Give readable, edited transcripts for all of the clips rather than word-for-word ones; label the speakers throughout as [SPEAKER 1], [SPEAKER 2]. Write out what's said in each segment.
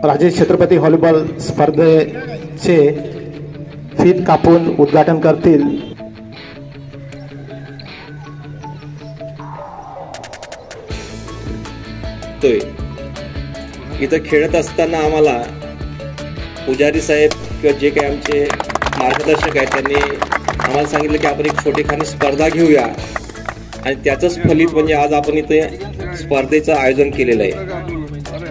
[SPEAKER 1] Rajesh Chhatrapati volleyball स्पर्धेचे फीत कापून उद्घाटन करतील
[SPEAKER 2] इथं खेळत असताना आम्हाला पुजारी साहेब किंवा जे काही आमचे मार्गदर्शक आहेत त्यांनी आम्हाला सांगितलं की आपण एक छोटीखानी स्पर्धा घेऊया आणि त्याचंच फलित म्हणजे आज आपण इथे स्पर्धेचं आयोजन केलेलं आहे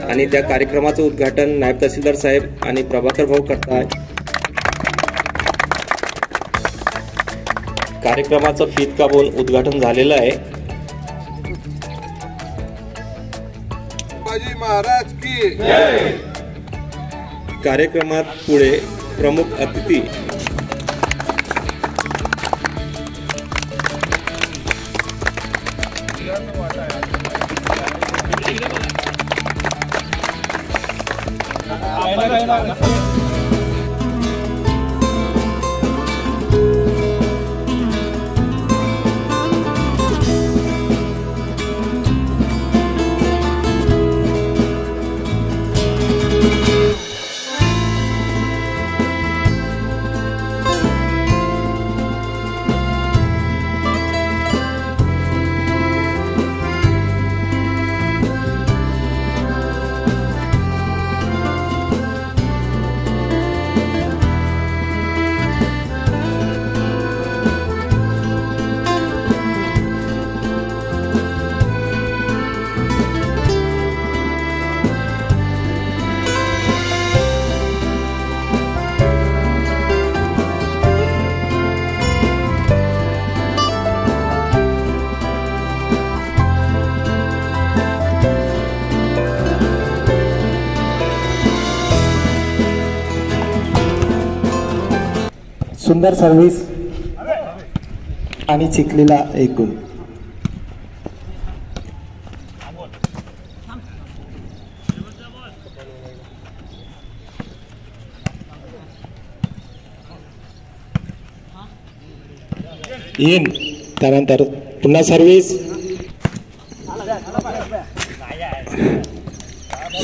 [SPEAKER 2] आणि त्या कार्यक्रमाचं उद्घाटन नायब तहसीलदार साहेब आणि प्रभाकर भाऊ करतात। कार्यक्रमाचं फीत कापून उद्घाटन झालेलं आहे।
[SPEAKER 3] महाराज की जय।
[SPEAKER 2] कार्यक्रमात पुढे प्रमुख अतिथी
[SPEAKER 1] सुंदर सर्व्हिस आणि चिखलीला एक गुण। इन त्यानंतर पुन्हा सर्व्हिस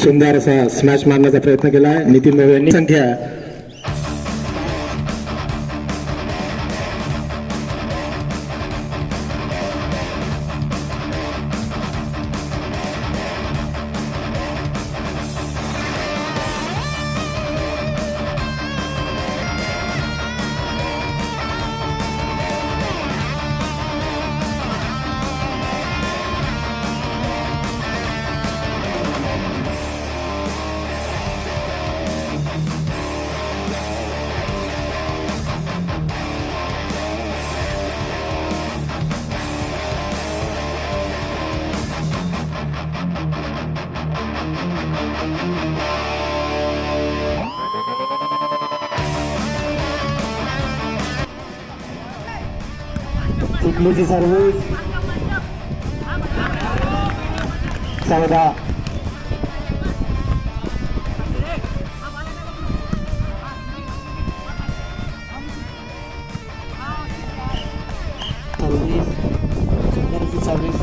[SPEAKER 1] सुंदर असा स्मॅश मारण्याचा प्रयत्न केला आहे नितीन भाऊ यांनी। संख्या चिखलीची सर्व्हिस 14 सर्व्हिस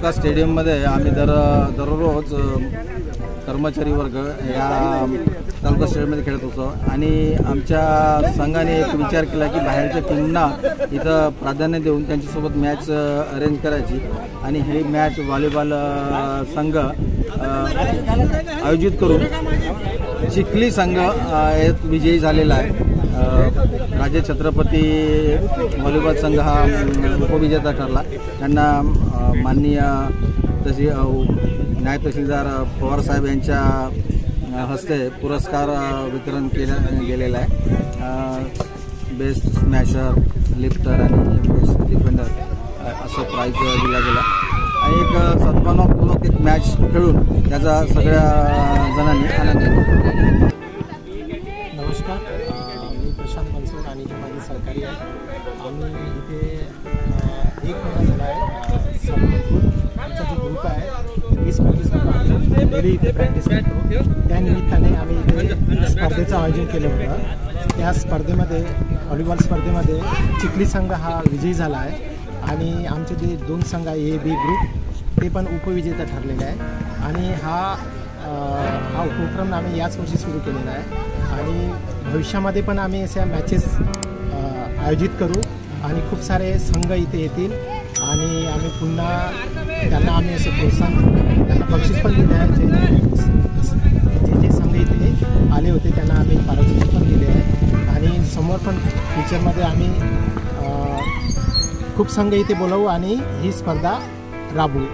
[SPEAKER 4] तालुका स्टेडियममध्ये आम्ही दररोज कर्मचारी वर्ग या तालुका स्टेडियममध्ये खेळत होतो आणि आमच्या संघाने एक विचार केला की बाहेरच्या टीमना इथं प्राधान्य देऊन त्यांच्यासोबत मॅच अरेंज करायची आणि ही मॅच व्हॉलीबॉल संघ आयोजित करून चिखली संघ यात विजयी झालेला आहे। राजे छत्रपती व्हॉलीबॉल संघ हा उपविजेता ठरला। त्यांना माननीय न्याय तहसीलदार पवार साहेब यांच्या हस्ते पुरस्कार वितरण केलं गेलेलं आहे। बेस्ट स्मॅशर, लिफ्टर आणि बेस्ट डिफेंडर असं प्राईज दिला गेला आणि एक सन्मानपूर्वक एक मॅच खेळून त्याचा सगळ्या जणांनी आनंद घेतला।
[SPEAKER 5] नमस्कार, मी प्रशांत मनसोड आणि माझे सहकारी आहे। आम्ही इथे एक महिना झाला आहे समोर आमचा जो ग्रुप आहे 20-25 लोक डेली इथे प्रॅक्टिस करतो। त्यानिमित्ताने आम्ही इथे स्पर्धेचं आयोजन केलं होतं। त्या स्पर्धेमध्ये व्हॉलीबॉल स्पर्धेमध्ये चिखली संघ हा विजयी झाला आहे आणि आमचे जे 2 संघ आहे ए बी ग्रुप ते पण उपविजेता ठरलेले आहे आणि हा उपक्रम आम्ही याच वर्षी सुरू केलेला आहे आणि भविष्यामध्ये पण आम्ही अशा मॅचेस आयोजित करू आणि खूप सारे संघ इथे येतील आणि आम्ही पुन्हा त्यांना आम्ही असं प्रोत्साहन त्यांना बक्षीस पण दिले आहे। जे संघ इथे आले होते त्यांना आम्ही पारितोषिक पण दिले आहे आणि समोर पण फ्युचरमध्ये आम्ही खूप संघ इथे बोलवू आणि ही स्पर्धा राबवू।